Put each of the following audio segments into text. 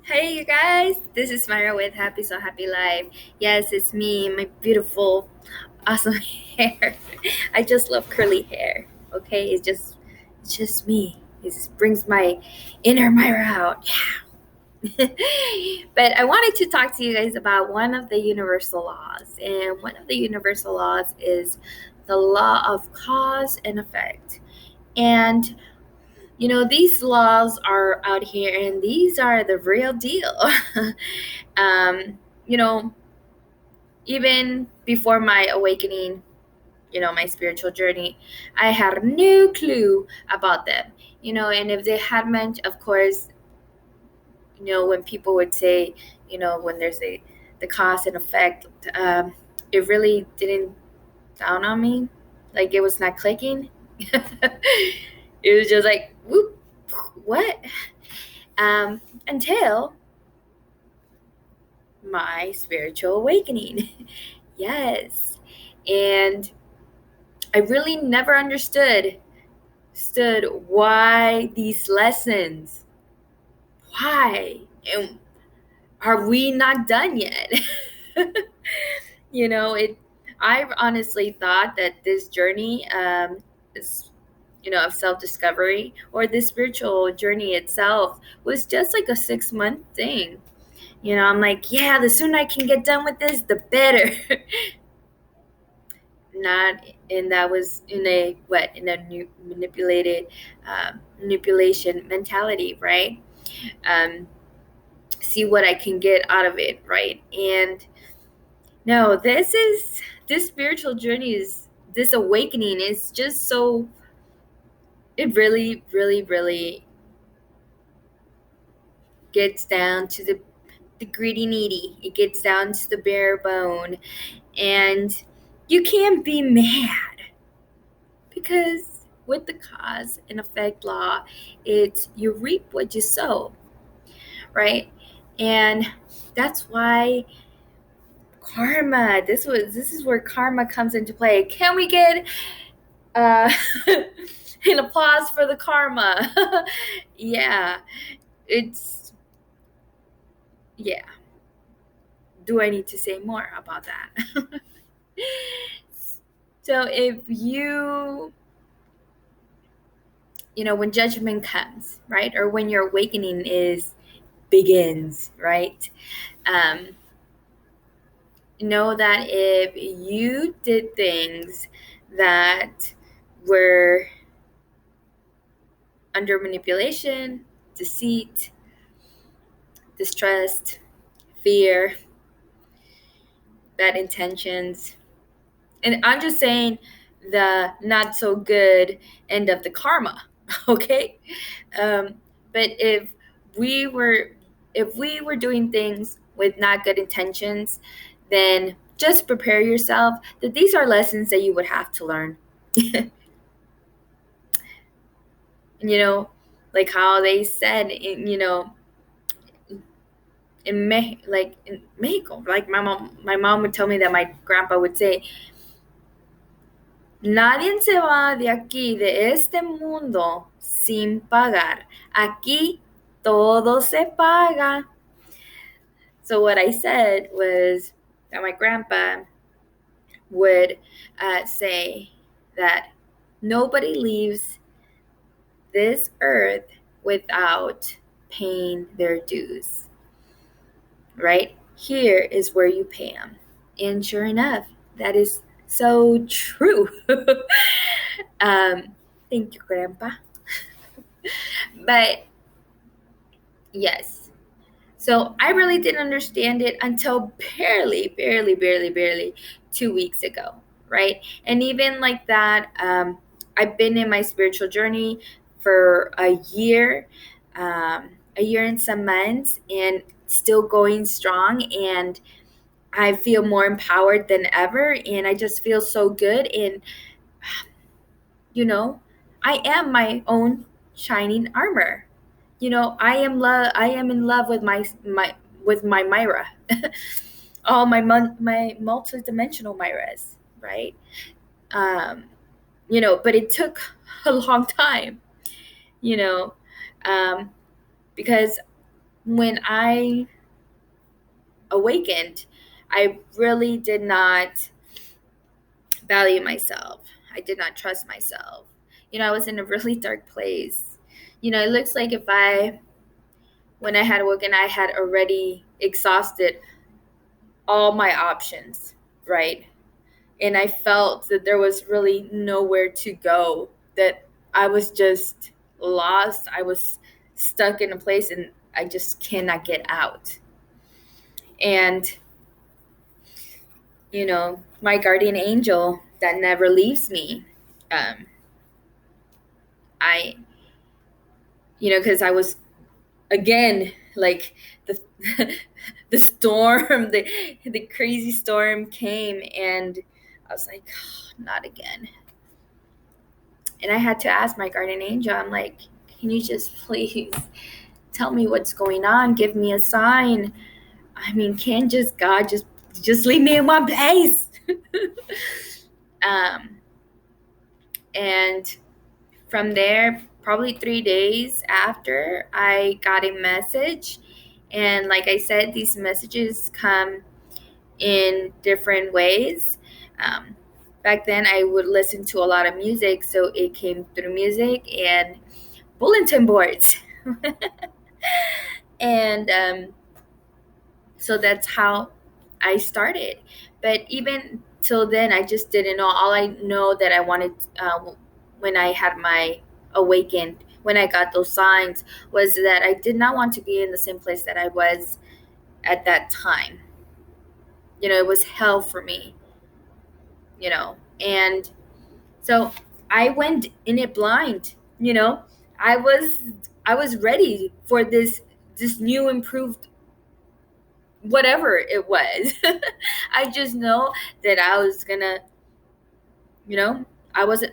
Hey, you guys, this is Myra with Happy So Happy Life. Yes, it's me, my beautiful, awesome hair. I just love curly hair. Okay, it's just me. It just brings my inner Myra out. Yeah. But I wanted to talk to you guys about one of the universal laws, and one of the universal laws is the law of cause and effect. And these laws are out here, and these are the real deal. um, you know, Even before my awakening, my spiritual journey, I had no clue about them. And if they had meant, of course, when people would say, when there's the cause and effect, it really didn't dawn on me. Like it was not clicking. It was just like, whoop, what? Until my spiritual awakening. Yes. And I really never understood why these lessons. Why? And are we not done yet? It I honestly thought that this journey is of self-discovery, or this spiritual journey itself, was just like a 6-month thing. I'm like, yeah, the sooner I can get done with this, the better. Not, and that was in a manipulation mentality, right? Um, see what I can get out of it, right? And no, this spiritual journey, is this awakening is just so, it really, really, really gets down to the greedy needy. It gets down to the bare bone. And you can't be mad, because with the cause and effect law, it's you reap what you sow, right? And that's why karma, this is where karma comes into play. Can we get uh an applause for the karma? Yeah, it's yeah. Do I need to say more about that? So if when judgment comes, right? Or when your awakening is begins, right? Um, know that if you did things that were under manipulation, deceit, distrust, fear, bad intentions, and I'm just saying the not so good end of the karma, okay? Um, but we were if we were doing things with not good intentions, then just prepare yourself that these are lessons that you would have to learn. Like how they said in Mexico, like my mom would tell me that my grandpa would say, nadie se va de aquí, de este mundo, sin pagar. Aquí todo se paga. So what I said was that my grandpa would say that nobody leaves this earth without paying their dues, right? Here is where you pay them. And sure enough, that is so true. Thank you, Grandpa. But yes, so I really didn't understand it until barely, barely, barely, barely 2 weeks ago, right? And even like that, I've been in my spiritual journey for a year and some months, and still going strong. And I feel more empowered than ever, and I just feel so good. And you know, I am my own shining armor. I am in love with my Myra. All my multi-dimensional Myras, right? Um, but it took a long time, you know, um, because when I awakened, I really did not value myself. I did not trust myself. I was in a really dark place. It looks like when I had awoken, I had already exhausted all my options, right? And I felt that there was really nowhere to go, that I was just lost. I was stuck in a place and I just cannot get out. And, my guardian angel that never leaves me, um, I, because I was, again, like the, the storm, the crazy storm came, and I was like, "Oh, not again." And I had to ask my guardian angel, I'm like, can you just please tell me what's going on? Give me a sign. I mean, can't just God just leave me in one place? um, and from there, probably 3 days after, I got a message. And like I said, these messages come in different ways. Back then, I would listen to a lot of music, so it came through music and bulletin boards. And so that's how I started. But even till then, I just didn't know. All I know that I wanted, when I had my awakened, when I got those signs, was that I did not want to be in the same place that I was at that time. It was hell for me. And so I went in it blind. I was I was ready for this new improved whatever it was. I just know that I was gonna, I was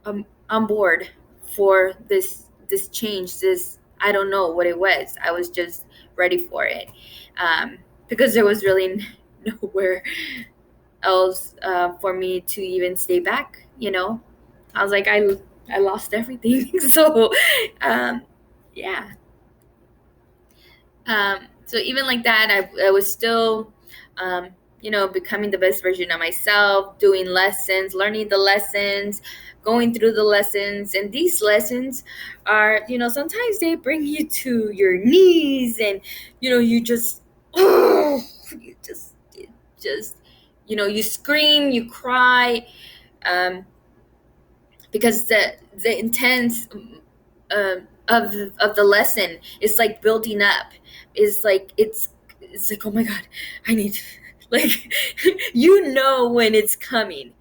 on board for this change. This, I don't know what it was. I was just ready for it, because there was really nowhere else for me to even stay back. I was like, I lost everything. So, yeah. So even like that, I was still, becoming the best version of myself, doing lessons, learning the lessons, going through the lessons. And these lessons are, sometimes they bring you to your knees, and, you just, oh, you just, you scream, you cry, um, because the intense, of the lesson is like building up. Is like it's like, oh my god, I need, like, when it's coming.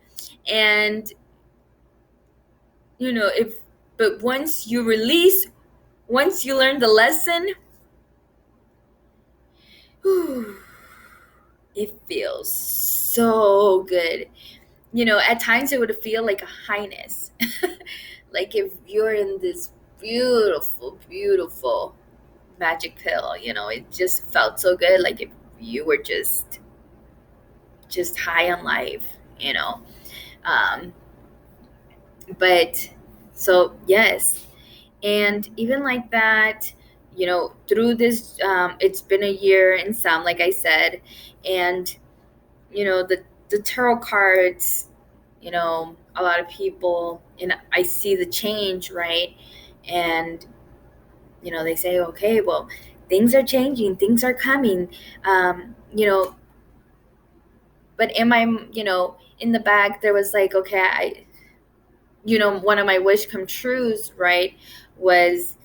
And if but once you release, once you learn the lesson, whew, it feels so good. At times it would feel like a highness. Like if you're in this beautiful, beautiful magic pill, it just felt so good. Like if you were just high on life, you know. Um, but so yes, and even like that, through this, it's been a year and some, like I said, and the tarot cards, a lot of people, and I see the change, right? And they say, okay, well, things are changing, things are coming, but in my, in the back, there was like, okay, one of my wish come trues, right, was,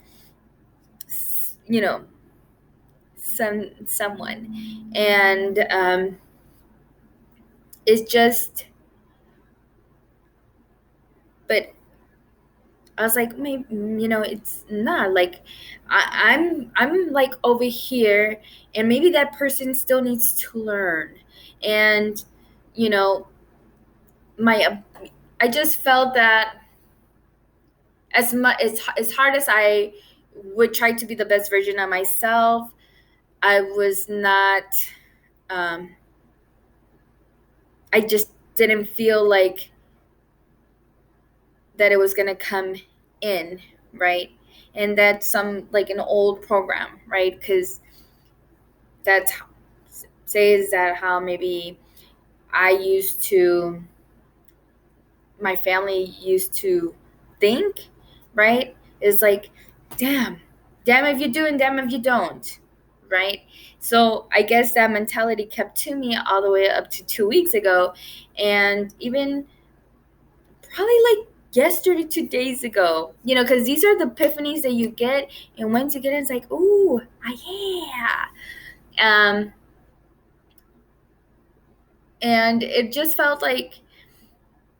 you know someone. And it's just, but I was like, maybe, it's not like, I'm like over here, and maybe that person still needs to learn. And you know my I just felt that, as much as hard as I would try to be the best version of myself, I was not, um I just didn't feel like that it was going to come in, right? And that's some like an old program, right? Because that's says that how maybe I used to, my family used to think, right? It's like, damn if you do and damn if you don't, right? So I guess that mentality kept to me all the way up to 2 weeks ago, and even probably like yesterday, 2 days ago, because these are the epiphanies that you get, and once you get it, it's like, ooh, yeah. And it just felt like,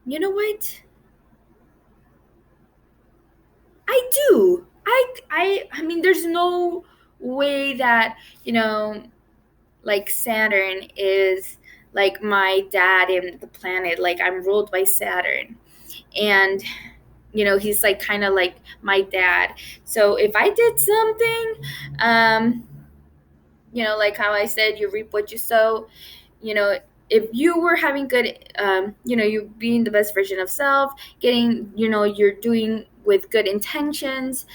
you know what? I do. I mean, there's no way that, like Saturn is like my dad in the planet. Like I'm ruled by Saturn. And, he's like kind of like my dad. So if I did something, um, like how I said, you reap what you sow, you know, if you were having good, you being the best version of self, getting, you're doing with good intentions,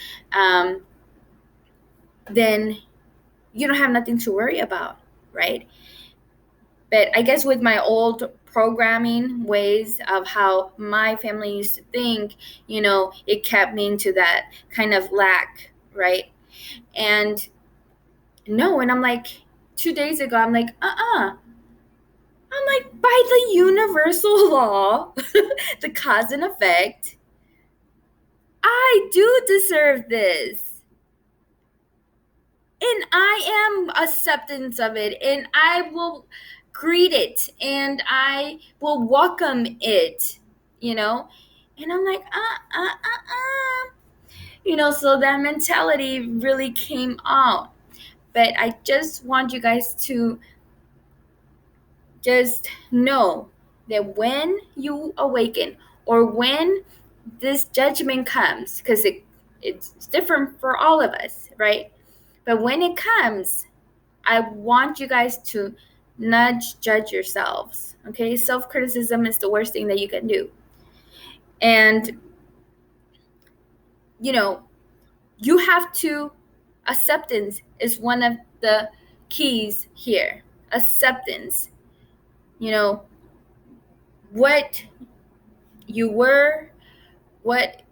then you don't have nothing to worry about, right? But I guess with my old programming ways of how my family used to think, it kept me into that kind of lack, right? And no, and I'm like, 2 days ago, I'm like, I'm like, by the universal law, the cause and effect, I do deserve this. And I am acceptance of it, and I will greet it, and I will welcome it, And I'm like, so that mentality really came out. But I just want you guys to just know that when you awaken, or when this judgment comes, because it's different for all of us, right? But when it comes, I want you guys to not judge yourselves, okay? Self-criticism is the worst thing that you can do. And, you have to, acceptance is one of the keys here. Acceptance, what you were, what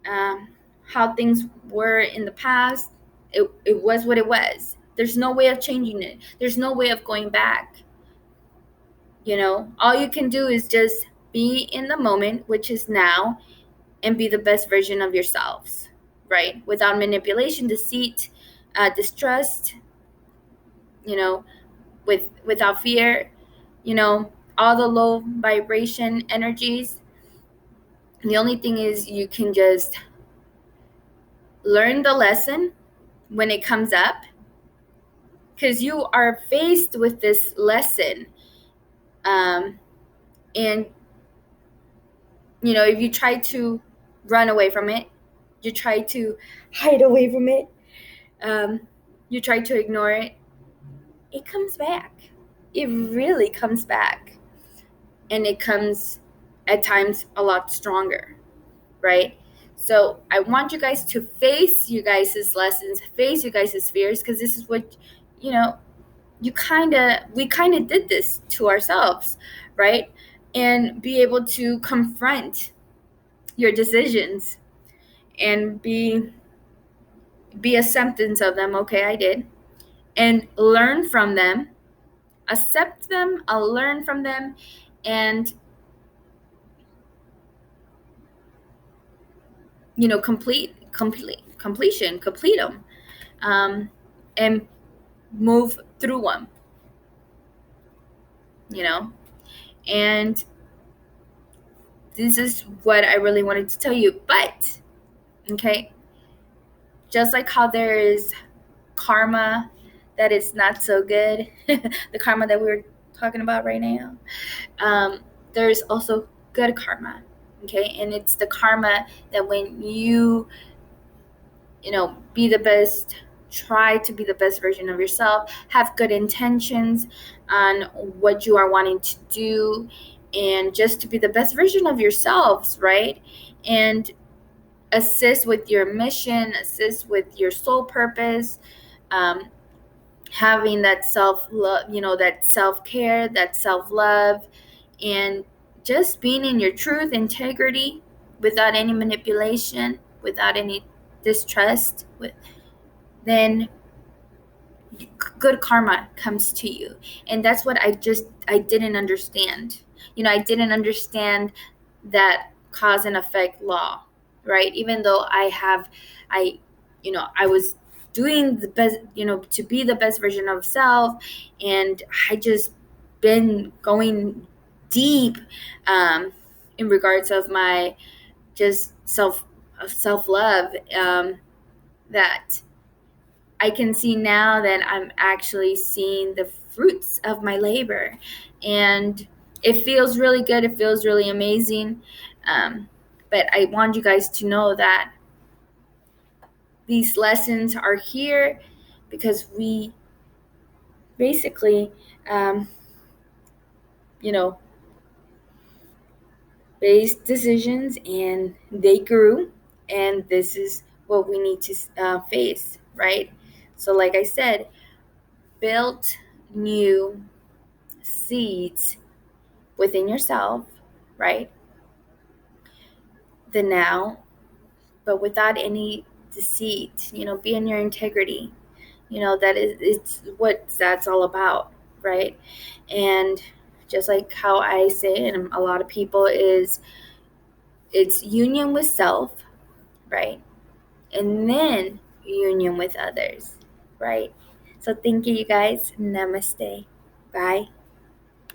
how things were in the past. It was what it was. There's no way of changing it. There's no way of going back. All you can do is just be in the moment, which is now, and be the best version of yourselves, right? Without manipulation, deceit, distrust, without fear, all the low vibration energies. The only thing is you can just learn the lesson when it comes up, because you are faced with this lesson, and if you try to run away from it, you try to hide away from it, you try to ignore it, it comes back. It really comes back, and it comes at times a lot stronger, right? So I want you guys to face you guys' lessons, face you guys' fears, because this is what, we kind of did this to ourselves, right? And be able to confront your decisions and be acceptance of them. Okay, I did. And learn from them, accept them, learn from them, and complete them, and move through them, and this is what I really wanted to tell you. But okay, just like how there is karma that is not so good, the karma that we're talking about right now, there's also good karma, okay? And it's the karma that when you be the best, try to be the best version of yourself, have good intentions on what you are wanting to do, and just to be the best version of yourselves, right? And assist with your mission, assist with your soul purpose, having that self love, that self care, that self love, and just being in your truth, integrity, without any manipulation, without any distrust, then good karma comes to you. And that's what I didn't understand. I didn't understand that cause and effect law, right? Even though I I was doing the best, to be the best version of self, and I just been going deep, in regards of my just self love, that I can see now that I'm actually seeing the fruits of my labor. And it feels really good. It feels really amazing. But I want you guys to know that these lessons are here because we basically, um, you know, based decisions, and they grew. And this is what we need to face, right? So, like I said, build new seeds within yourself, right? The now, but without any deceit, be in your integrity. That is, it's what that's all about, right? And just like how I say, and a lot of people, is it's union with self, right? And then union with others, right? So thank you, you guys. Namaste. Bye.